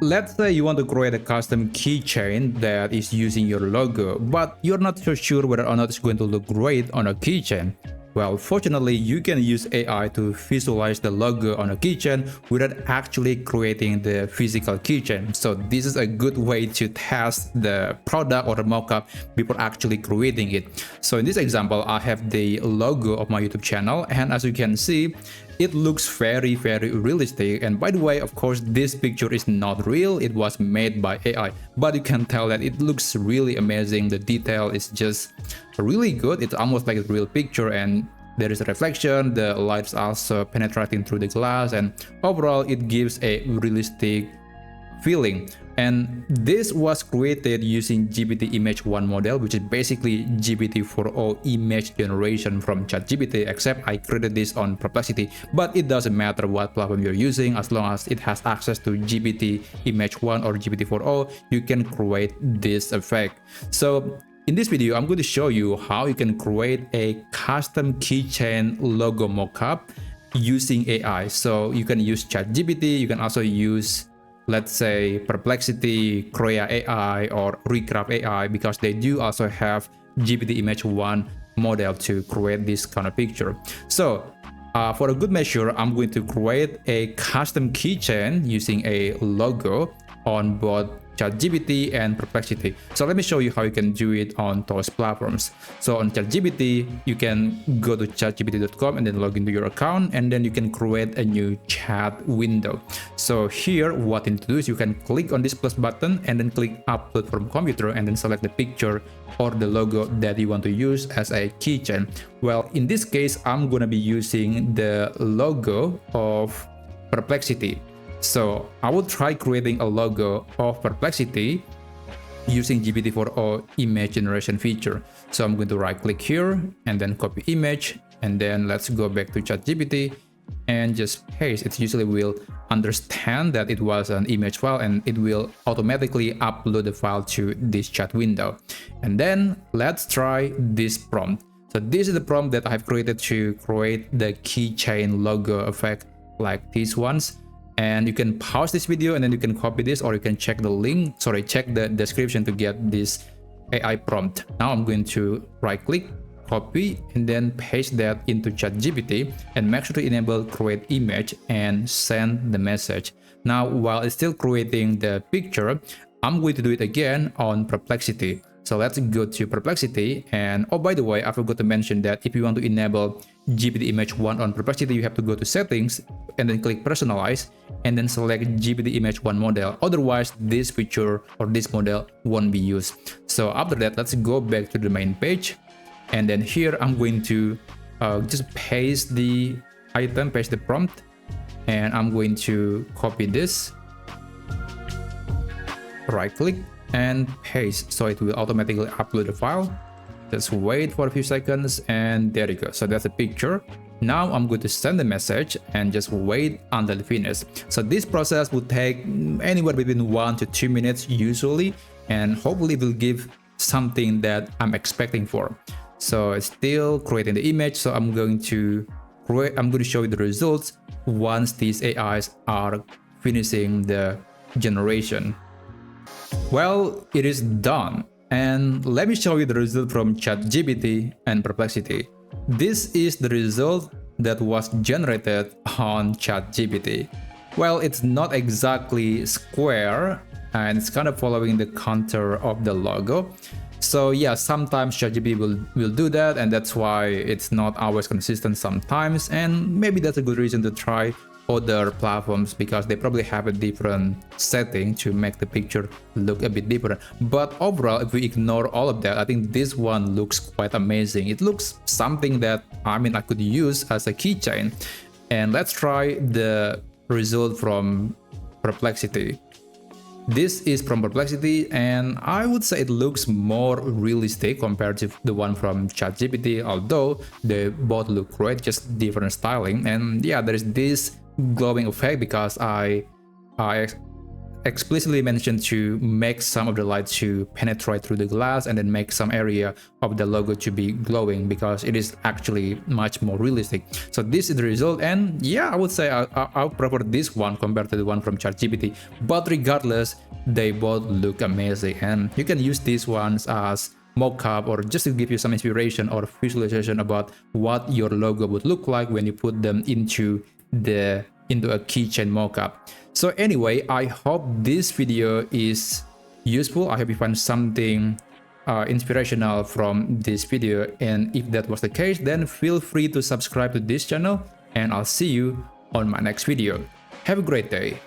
Let's say you want to create a custom keychain that is using your logo, but you're not so sure whether or not it's going to look great on a keychain. Well, fortunately, you can use AI to visualize the logo on a keychain without actually creating the physical keychain. So this is a good way to test the product or the mockup before actually creating it. So in this example, I have the logo of my YouTube channel, and as you can see, it looks very realistic. And by the way, of course, this picture is not real, it was made by AI, but you can tell that it looks really amazing. The detail is just really good. It's almost like a real picture, and there is a reflection, the lights also penetrating through the glass, and overall it gives a realistic feeling. And this was created using GPT Image 1 model, which is basically GPT-4o image generation from ChatGPT, except I created this on Perplexity. But it doesn't matter what platform you're using, as long as it has access to GPT Image 1 or GPT-4o, you can create this effect. So in this video, I'm going to show you how you can create a custom keychain logo mockup using AI. So you can use ChatGPT, you can also use, let's say, Perplexity, Krea AI, or Recraft AI, because they do also have GPT Image 1 model to create this kind of picture. So for a good measure, I'm going to create a custom keychain using a logo on both ChatGPT and Perplexity. So let me show you how you can do it on those platforms. So on ChatGPT, you can go to chatgpt.com and then log into your account, and then you can create a new chat window. So here, what you need to do is you can click on this plus button and then click upload from computer, and then select the picture or the logo that you want to use as a keychain. Well, in this case, I'm gonna be using the logo of Perplexity. So I will try creating a logo of Perplexity using GPT-4o image generation feature. So I'm going to right click here and then copy image, and then let's go back to ChatGPT and just paste. It usually will understand that it was an image file, and it will automatically upload the file to this chat window. And then let's try this prompt. So this is the prompt that I've created to create the keychain logo effect like these ones. And you can pause this video and then you can copy this, or you can check the link, check the description to get this AI prompt. Now I'm going to right click, copy, and then paste that into ChatGPT, and make sure to enable create image and send the message. Now, while it's still creating the picture, I'm going to do it again on Perplexity. So let's go to Perplexity, and oh, by the way, I forgot to mention that if you want to enable GPT Image 1 on Perplexity, you have to go to settings and then click personalize, and then select GPT Image 1 model. Otherwise, this feature or this model won't be used. So after that, let's go back to the main page, and then here I'm going to just paste the item, paste the prompt, and I'm going to copy this, right click, and paste, so it will automatically upload the file. Just wait for a few seconds, and there you go. So that's a picture. Now I'm going to send the message and just wait until it finishes. So this process will take anywhere between 1 to 2 minutes usually, and hopefully it will give something that I'm expecting for. So it's still creating the image, so I'm going to show you the results once these AIs are finishing the generation. Well, it is done, and let me show you the result from ChatGPT and Perplexity. This is the result that was generated on ChatGPT. Well, it's not exactly square, and it's kind of following the contour of the logo. So yeah, sometimes ChatGPT will do that, and that's why it's not always consistent sometimes, and maybe that's a good reason to try other platforms, because they probably have a different setting to make the picture look a bit different. But overall, if we ignore all of that, I think this one looks quite amazing. It looks something that I could use as a keychain. And let's try the result from Perplexity. This is from Perplexity, and I would say it looks more realistic compared to the one from ChatGPT, although they both look great, just different styling. And yeah, there is this glowing effect because I explicitly mentioned to make some of the light to penetrate through the glass and then make some area of the logo to be glowing, because it is actually much more realistic. So this is the result, and yeah, I would say I prefer this one compared to the one from ChatGPT. But regardless, they both look amazing, and you can use these ones as mockup or just to give you some inspiration or visualization about what your logo would look like when you put them into a keychain mockup. So anyway, I hope this video is useful. I hope you find something inspirational from this video, and if that was the case, then feel free to subscribe to this channel, and I'll see you on my next video. Have a great day.